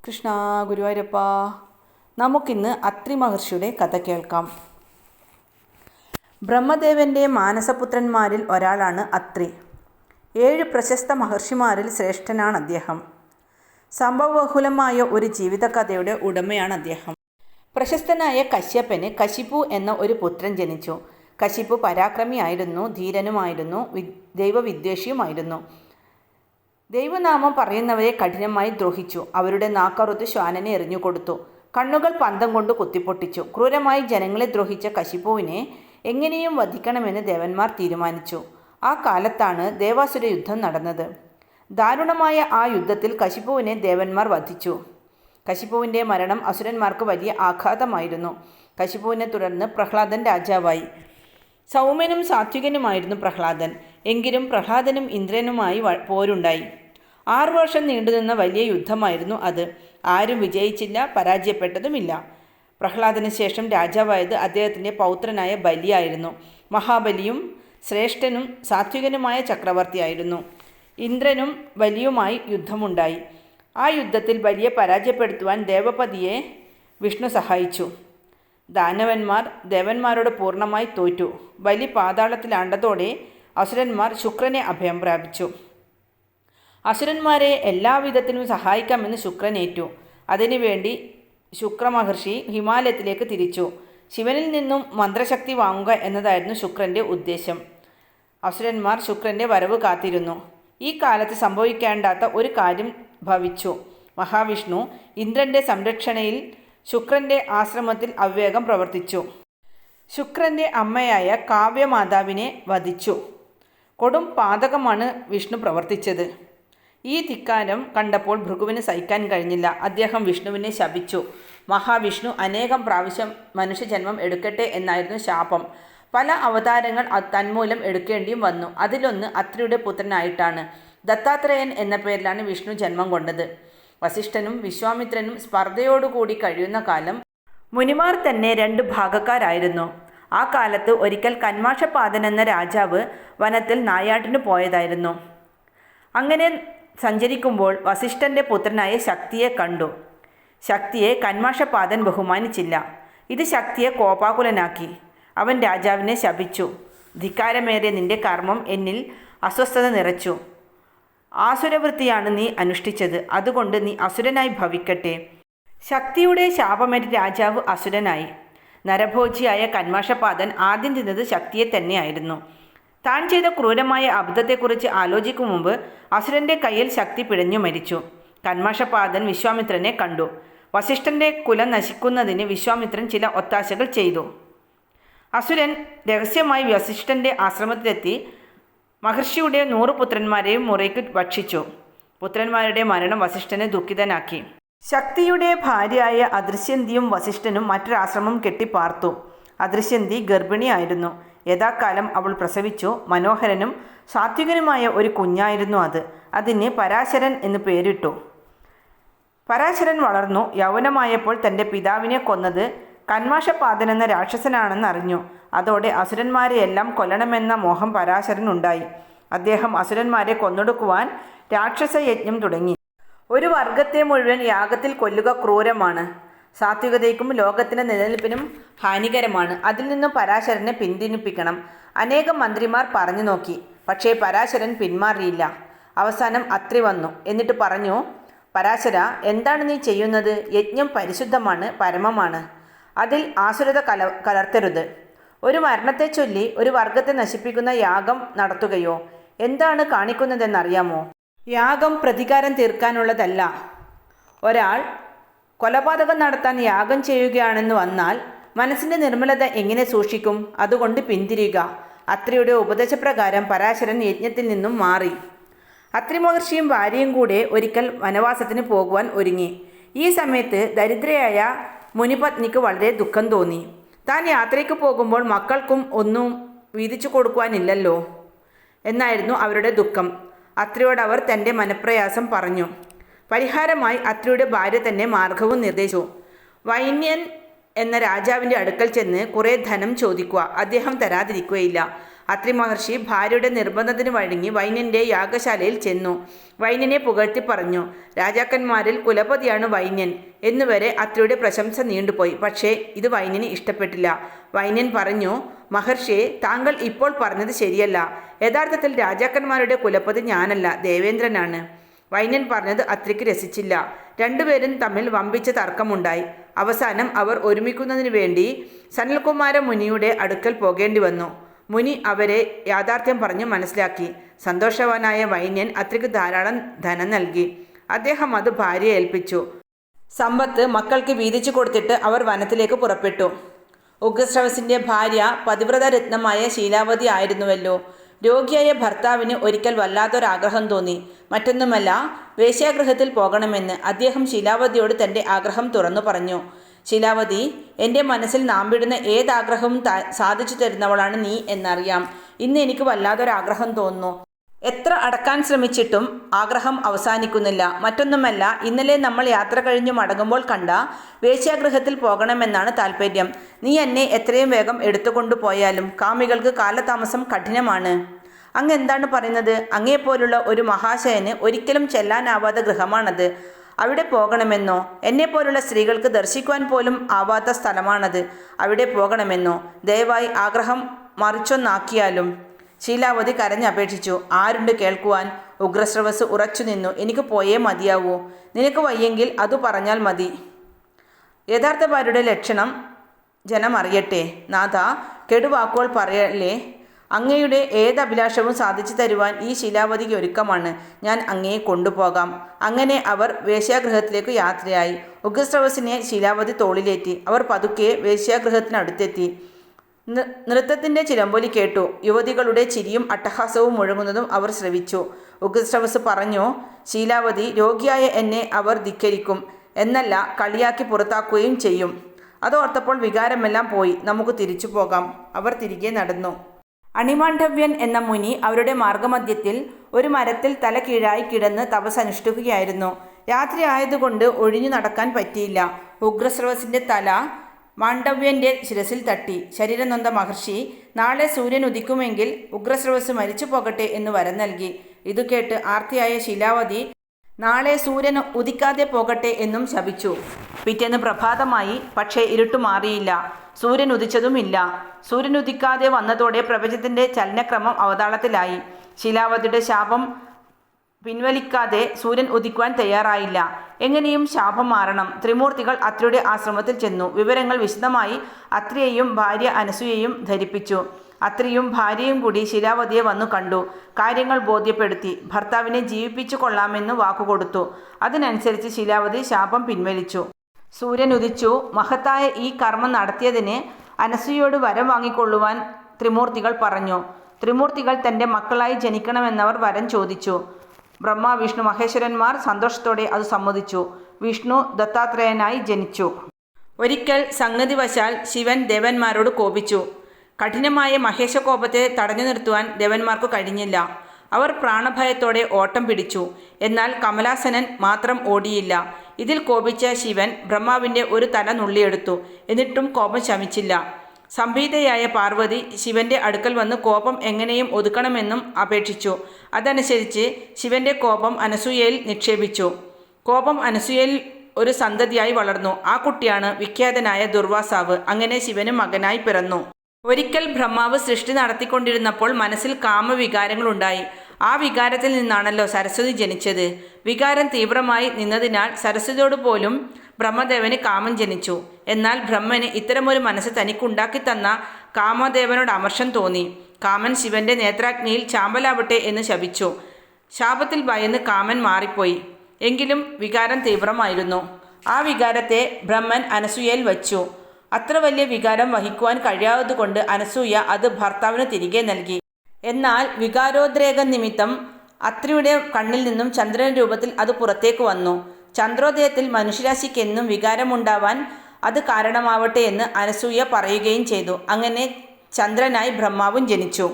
കൃഷ്ണ ഗുരുവായൂരപ്പ. നമുക്കിന്ന് അത്രി മഹർഷിയുടെ കഥ കേൾക്കാം. ബ്രഹ്മദേവൻ്റെ മാനസപുത്രന്മാരിൽ ഒരാളാണ് അത്രി. 7 പ്രശസ്ത മഹർഷിമാരിൽ ശ്രേഷ്ഠനാണ് അദ്ദേഹം. സംഭവബഹുലമായ ഒരു ജീവിതകഥയുടെ ഉടമയാണ് അദ്ദേഹം. പ്രശസ്തനായ കശ്യപന് കശിപു എന്ന ഒരു പുത്രൻ ജനിച്ചു. കശിപു പരാക്രമിയായിരുന്നു, ധീരനുമായിരുന്നു, ദൈവവിദ്വേഷിയുമായിരുന്നു. ദൈവനാമം പറയുന്നവരെ കഠിനമായി ദ്രോഹിച്ചു. അവരുടെ നാക്കറുത്ത് ശ്വാനനെ എറിഞ്ഞുകൊടുത്തു. കണ്ണുകൾ പന്തം കൊണ്ട് കുത്തിപ്പൊട്ടിച്ചു. ക്രൂരമായി ജനങ്ങളെ ദ്രോഹിച്ച കശിപുവിനെ എങ്ങനെയും വധിക്കണമെന്ന് ദേവന്മാർ തീരുമാനിച്ചു. ആ കാലത്താണ് ദേവാസുര യുദ്ധം നടന്നത്. ദാരുണമായ ആ യുദ്ധത്തിൽ കശിപുവിനെ ദേവന്മാർ വധിച്ചു. കശിപുവിൻ്റെ മരണം അസുരന്മാർക്ക് വലിയ ആഘാതമായിരുന്നു. കശിപുവിനെ തുടർന്ന് പ്രഹ്ലാദൻ രാജാവായി. സൗമ്യനും സാത്വികനുമായിരുന്നു പ്രഹ്ലാദൻ. എങ്കിലും പ്രഹ്ലാദനും ഇന്ദ്രനുമായി പോരുണ്ടായി. 6 വർഷം നീണ്ടുനിന്ന വലിയ യുദ്ധമായിരുന്നു അത്. ആരും വിജയിച്ചില്ല, പരാജയപ്പെട്ടതുമില്ല. പ്രഹ്ലാദന് ശേഷം രാജാവായത് അദ്ദേഹത്തിൻ്റെ പൗത്രനായ ബലിയായിരുന്നു. മഹാബലിയും ശ്രേഷ്ഠനും സാത്വികനുമായ ചക്രവർത്തിയായിരുന്നു. ഇന്ദ്രനും ബലിയുമായി യുദ്ധമുണ്ടായി. ആ യുദ്ധത്തിൽ ബലിയെ പരാജയപ്പെടുത്തുവാൻ ദേവപതിയെ വിഷ്ണു സഹായിച്ചു. ദാനവന്മാർ ദേവന്മാരോട് പൂർണ്ണമായി തോറ്റു. ബലി പാതാളത്തിലാണ്ടതോടെ അസുരന്മാർ ശുക്രനെ അഭയം പ്രാപിച്ചു. അസുരന്മാരെ എല്ലാവിധത്തിലും സഹായിക്കാമെന്ന് ശുക്രൻ ഏറ്റു. അതിനുവേണ്ടി ശുക്രമഹർഷി ഹിമാലയത്തിലേക്ക് തിരിച്ചു. ശിവനിൽ നിന്നും മന്ത്രശക്തി വാങ്ങുക എന്നതായിരുന്നു ശുക്രൻ്റെ ഉദ്ദേശം. അസുരന്മാർ ശുക്രൻ്റെ വരവ് കാത്തിരുന്നു. ഈ കാലത്ത് സംഭവിക്കേണ്ടാത്ത ഒരു കാര്യം ഭവിച്ചു. മഹാവിഷ്ണു ഇന്ദ്രൻ്റെ സംരക്ഷണയിൽ ശുക്രൻ്റെ ആശ്രമത്തിൽ അവിവേകം പ്രവർത്തിച്ചു. ശുക്രൻ്റെ അമ്മയായ കാവ്യമാതാവിനെ വധിച്ചു. കൊടും പാതകമാണ് വിഷ്ണു പ്രവർത്തിച്ചത്. ഈ ധിക്കാരം കണ്ടപ്പോൾ ഭൃഗുവിന് സഹിക്കാൻ കഴിഞ്ഞില്ല. അദ്ദേഹം വിഷ്ണുവിനെ ശപിച്ചു. മഹാവിഷ്ണു അനേകം പ്രാവശ്യം മനുഷ്യജന്മം എടുക്കട്ടെ എന്നായിരുന്നു ശാപം. പല അവതാരങ്ങൾ തന്മൂലം എടുക്കേണ്ടിയും വന്നു. അതിലൊന്ന് അത്രിയുടെ പുത്രനായിട്ടാണ്. ദത്താത്രേയൻ എന്ന പേരിലാണ് വിഷ്ണു ജന്മം കൊണ്ടത്. വസിഷ്ഠനും വിശ്വാമിത്രനും സ്പർദ്ധയോടുകൂടി കഴിയുന്ന കാലം മുനിമാർ തന്നെ 2 ഭാഗക്കാരായിരുന്നു. ആ കാലത്ത് ഒരിക്കൽ കന്മാഷപാദൻ എന്ന രാജാവ് വനത്തിൽ നായാട്ടിന് പോയതായിരുന്നു. അങ്ങനെ സഞ്ചരിക്കുമ്പോൾ വസിഷ്ഠൻ്റെ പുത്രനായ ശക്തിയെ കണ്ടു. ശക്തിയെ കന്മാഷപാദൻ ബഹുമാനിച്ചില്ല. ഇത് ശക്തിയെ കോപാകുലനാക്കി. അവൻ രാജാവിനെ ശപിച്ചു. ധിക്കാരമേറിയ നിന്റെ കർമ്മം എന്നിൽ അസ്വസ്ഥത നിറച്ചു. ആസുരവൃത്തിയാണ് നീ അനുഷ്ഠിച്ചത്. അതുകൊണ്ട് നീ അസുരനായി ഭവിക്കട്ടെ. ശക്തിയുടെ ശാപമേറ്റ് രാജാവ് അസുരനായി. നരഭോജിയായ കന്മാഷപാദൻ ആദ്യം തിന്നത് ശക്തിയെ തന്നെയായിരുന്നു. താൻ ചെയ്ത ക്രൂരമായ അബദ്ധത്തെക്കുറിച്ച് ആലോചിക്കും മുമ്പ് അസുരൻ്റെ കയ്യിൽ ശക്തി പിഴഞ്ഞു മരിച്ചു. കന്മാഷപാദൻ വിശ്വാമിത്രനെ കണ്ടു. വസിഷ്ഠൻ്റെ കുലം നശിക്കുന്നതിന് വിശ്വാമിത്രൻ ചില ഒത്താശകൾ ചെയ്തു. അസുരൻ രഹസ്യമായി വസിഷ്ഠൻ്റെ ആശ്രമത്തിലെത്തി മഹർഷിയുടെ 100 പുത്രന്മാരെയും മുറയ്ക്ക് ഭക്ഷിച്ചു. പുത്രന്മാരുടെ മരണം വസിഷ്ഠനെ ദുഃഖിതനാക്കി. ശക്തിയുടെ ഭാര്യയായ അദൃശ്യന്തിയും വസിഷ്ഠനും മറ്റൊരാശ്രമം കെട്ടിപ്പാർത്തു. അദൃശ്യന്തി ഗർഭിണിയായിരുന്നു. യഥാകാലം അവൾ പ്രസവിച്ചു. മനോഹരനും സാത്വികനുമായ ഒരു കുഞ്ഞായിരുന്നു അത്. അതിന് പരാശരൻ എന്ന് പേരിട്ടു. പരാശരൻ വളർന്നു. യൗവനമായപ്പോൾ തൻ്റെ പിതാവിനെ കൊന്നത് കന്മാഷപാദൻ എന്ന രാക്ഷസനാണെന്ന് അറിഞ്ഞു. അതോടെ അസുരന്മാരെയെല്ലാം കൊല്ലണമെന്ന മോഹം പരാശരനുണ്ടായി. അദ്ദേഹം അസുരന്മാരെ കൊന്നൊടുക്കുവാൻ രാക്ഷസയജ്ഞം തുടങ്ങി. ഒരു വർഗത്തെ മുഴുവൻ യാഗത്തിൽ കൊല്ലുക ക്രൂരമാണ്. സാത്വികതയ്ക്കും ലോകത്തിൻ്റെ നിലനിൽപ്പിനും ഹാനികരമാണ്. അതിൽ നിന്നും പരാശരനെ പിന്തിരിപ്പിക്കണം. അനേകം മന്ത്രിമാർ പറഞ്ഞു നോക്കി. പക്ഷേ പരാശരൻ പിന്മാറിയില്ല. അവസാനം അത്രി വന്നു. എന്നിട്ട് പറഞ്ഞു, പരാശര, എന്താണ് നീ ചെയ്യുന്നത്? യജ്ഞം പരിശുദ്ധമാണ്, പരമമാണ്. അതിൽ ആസുരത കലർത്തരുത്. ഒരു മരണത്തെ ചൊല്ലി ഒരു വർഗത്തെ നശിപ്പിക്കുന്ന യാഗം നടത്തുകയോ എന്താണ് കാണിക്കുന്നതെന്നറിയാമോ? യാഗം പ്രതികാരം തീർക്കാനുള്ളതല്ല. ഒരാൾ കൊലപാതകം നടത്താൻ യാഗം ചെയ്യുകയാണെന്ന് വന്നാൽ മനസ്സിൻ്റെ നിർമ്മലത എങ്ങനെ സൂക്ഷിക്കും? അതുകൊണ്ട് പിന്തിരിയുക. അത്രിയുടെ ഉപദേശപ്രകാരം പരാശരൻ യജ്ഞത്തിൽ നിന്നും മാറി. അത്രി മഹർഷിയും ഭാര്യയും കൂടെ ഒരിക്കൽ വനവാസത്തിന് പോകുവാൻ ഒരുങ്ങി. ഈ സമയത്ത് ദരിദ്രയായ മുനിപത്നിക്ക് വളരെ ദുഃഖം തോന്നി. താൻ യാത്രയ്ക്ക് പോകുമ്പോൾ മക്കൾക്കും ഒന്നും വീതിച്ചു കൊടുക്കുവാനില്ലല്ലോ എന്നായിരുന്നു അവരുടെ ദുഃഖം. അത്രിയോടവർ തൻ്റെ മനപ്രയാസം പറഞ്ഞു. പരിഹാരമായി അത്രിയുടെ ഭാര്യ തന്നെ മാർഗവും നിർദ്ദേശിച്ചു. വൈന്യൻ എന്ന രാജാവിൻ്റെ അടുക്കൽ ചെന്ന് കുറേ ധനം ചോദിക്കുക. അദ്ദേഹം തരാതിരിക്കുകയില്ല. അത്രി മഹർഷി ഭാര്യയുടെ നിർബന്ധത്തിന് വഴങ്ങി വൈന്യൻ്റെ യാഗശാലയിൽ ചെന്നു. വൈന്യനെ പുകഴ്ത്തി പറഞ്ഞു, രാജാക്കന്മാരിൽ കുലപതിയാണ് വൈന്യൻ എന്നുവരെ അത്രിയുടെ പ്രശംസ നീണ്ടുപോയി. പക്ഷേ ഇത് വൈന്യന് ഇഷ്ടപ്പെട്ടില്ല. വൈന്യൻ പറഞ്ഞു, മഹർഷിയെ, താങ്കൾ ഇപ്പോൾ പറഞ്ഞത് ശരിയല്ല. യഥാർത്ഥത്തിൽ രാജാക്കന്മാരുടെ കുലപതി ഞാനല്ല, ദേവേന്ദ്രനാണ്. വൈന്യൻ പറഞ്ഞത് അത്രിക്ക് രസിച്ചില്ല. രണ്ടുപേരും തമ്മിൽ വമ്പിച്ച തർക്കമുണ്ടായി. അവസാനം അവർ ഒരുമിക്കുന്നതിന് വേണ്ടി സനൽകുമാര മുനിയുടെ അടുക്കൽ പോകേണ്ടി വന്നു. മുനി അവരെ യാഥാർത്ഥ്യം പറഞ്ഞു മനസ്സിലാക്കി. സന്തോഷവാനായ വൈന്യൻ അത്രിക്ക് ധാരാളം ധനം നൽകി. അദ്ദേഹം അത് ഭാര്യയെ ഏൽപ്പിച്ചു. സമ്പത്ത് മക്കൾക്ക് വീതിച്ചു കൊടുത്തിട്ട് അവർ വനത്തിലേക്ക് പുറപ്പെട്ടു. ഉഗ്രശ്രവസിൻ്റെ ഭാര്യ പതിവ്രത രത്നമായ ശീലാവതി ആയിരുന്നുവല്ലോ. രോഗിയായ ഭർത്താവിന് ഒരിക്കൽ വല്ലാത്തൊരാഗ്രഹം തോന്നി. മറ്റൊന്നുമല്ല, വേശ്യാഗൃഹത്തിൽ പോകണമെന്ന്. അദ്ദേഹം ശീലാവതിയോട് തൻ്റെ ആഗ്രഹം തുറന്നു പറഞ്ഞു. ശീലാവതി, എൻ്റെ മനസ്സിൽ നാമ്പിടുന്ന ഏതാഗ്രഹവും സാധിച്ചു തരുന്നവളാണ് നീ എന്നറിയാം. ഇന്ന് എനിക്ക് വല്ലാത്തൊരാഗ്രഹം തോന്നുന്നു. എത്ര അടക്കാൻ ശ്രമിച്ചിട്ടും ആഗ്രഹം അവസാനിക്കുന്നില്ല. മറ്റൊന്നുമല്ല, ഇന്നലെ നമ്മൾ യാത്ര കഴിഞ്ഞു മടങ്ങുമ്പോൾ കണ്ട വേശ്യാഗൃഹത്തിൽ പോകണമെന്നാണ് താല്പര്യം. നീ എന്നെ എത്രയും വേഗം എടുത്തുകൊണ്ടു പോയാലും കാമികൾക്ക് കാലതാമസം കഠിനമാണ്. അങ്ങ് എന്താണ് പറയുന്നത്? അങ്ങേപ്പോലുള്ള ഒരു മഹാശയന് ഒരിക്കലും ചെല്ലാനാവാത്ത ഗൃഹമാണത്. അവിടെ പോകണമെന്നോ? എന്നെപ്പോലുള്ള സ്ത്രീകൾക്ക് ദർശിക്കുവാൻ പോലും ആവാത്ത സ്ഥലമാണത്. അവിടെ പോകണമെന്നോ? ദയവായി ആഗ്രഹം മറിച്ചൊന്നാക്കിയാലും. ശീലാവതി കരഞ്ഞപേക്ഷിച്ചു. ആരുണ്ട് കേൾക്കുവാൻ? ഉഗ്രശ്രവസ് ഉറച്ചു നിന്നു. എനിക്ക് പോയേ മതിയാവൂ. നിനക്ക് വയ്യെങ്കിൽ അതു പറഞ്ഞാൽ മതി. യഥാർത്ഥ ഭാര്യയുടെ ലക്ഷണം ജനം അറിയട്ടെ. നാഥ, കെടുവാക്കുകൾ പറയല്ലേ. അങ്ങയുടെ ഏത് അഭിലാഷവും സാധിച്ചു തരുവാൻ ഈ ശീലാവതിക്ക് ഒരുക്കമാണ്. ഞാൻ അങ്ങയെ കൊണ്ടുപോകാം. അങ്ങനെ അവർ വേശ്യാഗൃഹത്തിലേക്ക് യാത്രയായി. ഉഗ്രശ്രവസിനെ ശീലാവതി തോളിലേറ്റി. അവർ പതുക്കെ വേശ്യാഗൃഹത്തിനടുത്തെത്തി. നൃത്തത്തിൻ്റെ ചിലമ്പൊലി കേട്ടു. യുവതികളുടെ ചിരിയും അട്ടഹാസവും മുഴങ്ങുന്നതും അവർ ശ്രവിച്ചു. ഉഗ്രശ്രവസ് പറഞ്ഞു, ശീലാവതി, രോഗിയായ എന്നെ അവർ ധിക്കരിക്കും എന്നല്ല, കളിയാക്കി പുറത്താക്കുകയും ചെയ്യും. അതോർത്തപ്പോൾ വികാരമെല്ലാം പോയി. നമുക്ക് തിരിച്ചു പോകാം. അവർ തിരികെ നടന്നു. അണിമാണ്ഡവ്യൻ എന്ന മുനി അവരുടെ മാർഗമധ്യത്തിൽ ഒരു മരത്തിൽ തല കീഴായി കിടന്ന് തപസ്സനുഷ്ഠിക്കുകയായിരുന്നു. രാത്രി ആയതുകൊണ്ട് ഒഴിഞ്ഞു നടക്കാൻ പറ്റിയില്ല. ഉഗ്രശ്രവസിൻ്റെ തല മാണ്ഡവ്യൻ്റെ ശിരസിൽ തട്ടി. ശരീരം നൊന്ത മഹർഷി, നാളെ സൂര്യൻ ഉദിക്കുമെങ്കിൽ ഉഗ്രശ്രവസ് മരിച്ചു പോകട്ടെ എന്ന് വരം നൽകി. ഇതു കേട്ട് ആർത്തിയായ ശീലാവതി നാളെ സൂര്യൻ ഉദിക്കാതെ പോകട്ടെ എന്നും ശപിച്ചു. പിറ്റേന്ന് പ്രഭാതമായി. പക്ഷേ ഇരുട്ടു മാറിയില്ല. സൂര്യൻ ഉദിച്ചതുമില്ല. സൂര്യൻ ഉദിക്കാതെ വന്നതോടെ പ്രപഞ്ചത്തിൻ്റെ ചലനക്രമം അവതാളത്തിലായി. ശീലാവതിയുടെ ശാപം പിൻവലിക്കാതെ സൂര്യൻ ഉദിക്കുവാൻ തയ്യാറായില്ല. എങ്ങനെയും ശാപം മാറണം. ത്രിമൂർത്തികൾ അത്രിയുടെ ആശ്രമത്തിൽ ചെന്നു. വിവരങ്ങൾ വിശദമായി അത്രിയെയും ഭാര്യ അനസൂയയും ധരിപ്പിച്ചു. അത്രിയും ഭാര്യയും കൂടി ശീലാവതിയെ വന്നു കണ്ടു. കാര്യങ്ങൾ ബോധ്യപ്പെടുത്തി. ഭർത്താവിനെ ജീവിപ്പിച്ചു കൊള്ളാമെന്ന് വാക്കുകൊടുത്തു. അതിനനുസരിച്ച് ശീലാവതി ശാപം പിൻവലിച്ചു. സൂര്യൻ ഉദിച്ചു. മഹത്തായ ഈ കർമ്മം നടത്തിയതിന് അനസൂയയോട് വരം വാങ്ങിക്കൊള്ളുവാൻ ത്രിമൂർത്തികൾ പറഞ്ഞു. ത്രിമൂർത്തികൾ തൻ്റെ മക്കളായി ജനിക്കണമെന്നവർ വരം ചോദിച്ചു. ബ്രഹ്മ, വിഷ്ണു, മഹേശ്വരന്മാർ സന്തോഷത്തോടെ അത് സമ്മതിച്ചു. വിഷ്ണു ദത്താത്രേയനായി ജനിച്ചു. ഒരിക്കൽ സംഗതിവശാൽ ശിവൻ ദേവന്മാരോട് കോപിച്ചു. കഠിനമായ മഹേശകോപത്തെ തടഞ്ഞു നിർത്തുവാൻ ദേവന്മാർക്ക് കഴിഞ്ഞില്ല. അവർ പ്രാണഭയത്തോടെ ഓട്ടം പിടിച്ചു. എന്നാൽ കമലാസനൻ മാത്രം ഓടിയില്ല. ഇതിൽ കോപിച്ച ശിവൻ ബ്രഹ്മാവിൻ്റെ ഒരു തല നുള്ളിയെടുത്തു. എന്നിട്ടും കോപം ശമിച്ചില്ല. സംഭീതയായ പാർവതി ശിവന്റെ അടുക്കൽ വന്ന് കോപം എങ്ങനെയും ഒതുക്കണമെന്നും അപേക്ഷിച്ചു. അതനുസരിച്ച് ശിവന്റെ കോപം അനസൂയയിൽ നിക്ഷേപിച്ചു. കോപം അനസൂയയിൽ ഒരു സന്തതിയായി വളർന്നു. ആ കുട്ടിയാണ് വിഖ്യാതനായ ദുർവാസാവ്. അങ്ങനെ ശിവന് മകനായി പിറന്നു. ഒരിക്കൽ ബ്രഹ്മാവ് സൃഷ്ടി നടത്തിക്കൊണ്ടിരുന്നപ്പോൾ മനസ്സിൽ കാമവികാരങ്ങളുണ്ടായി. ആ വികാരത്തിൽ നിന്നാണല്ലോ സരസ്വതി ജനിച്ചത്. വികാരം തീവ്രമായി നിന്നതിനാൽ സരസ്വതിയോട് പോലും ബ്രഹ്മദേവന് കാമം ജനിച്ചു. എന്നാൽ ബ്രഹ്മന് ഇത്തരമൊരു മനസ്സ് തനിക്കുണ്ടാക്കി തന്ന കാമദേവനോട് അമർഷം തോന്നി. കാമൻ ശിവന്റെ നേത്രാഗ്നിയിൽ ചാമ്പലാവട്ടെ എന്ന് ശപിച്ചു. ശാപത്തിൽ ഭയന്ന് കാമൻ മാറിപ്പോയി. എങ്കിലും വികാരം തീവ്രമായിരുന്നു. ആ വികാരത്തെ ബ്രഹ്മൻ അനസൂയയിൽ വച്ചു. അത്ര വലിയ വികാരം വഹിക്കുവാൻ കഴിയാത്തതുകൊണ്ട് അനസൂയ അത് ഭർത്താവിന് തിരികെ നൽകി. എന്നാൽ വികാരോദ്രേക നിമിത്തം അത്രിയുടെ കണ്ണിൽ നിന്നും ചന്ദ്രൻ രൂപത്തിൽ അത് പുറത്തേക്ക് വന്നു. ചന്ദ്രോദയത്തിൽ മനുഷ്യരാശിക്കെന്നും വികാരമുണ്ടാവാൻ അത് കാരണമാവട്ടെ എന്ന് അനസൂയ പറയുകയും ചെയ്തു. അങ്ങനെ ചന്ദ്രനായി ബ്രഹ്മാവും ജനിച്ചു.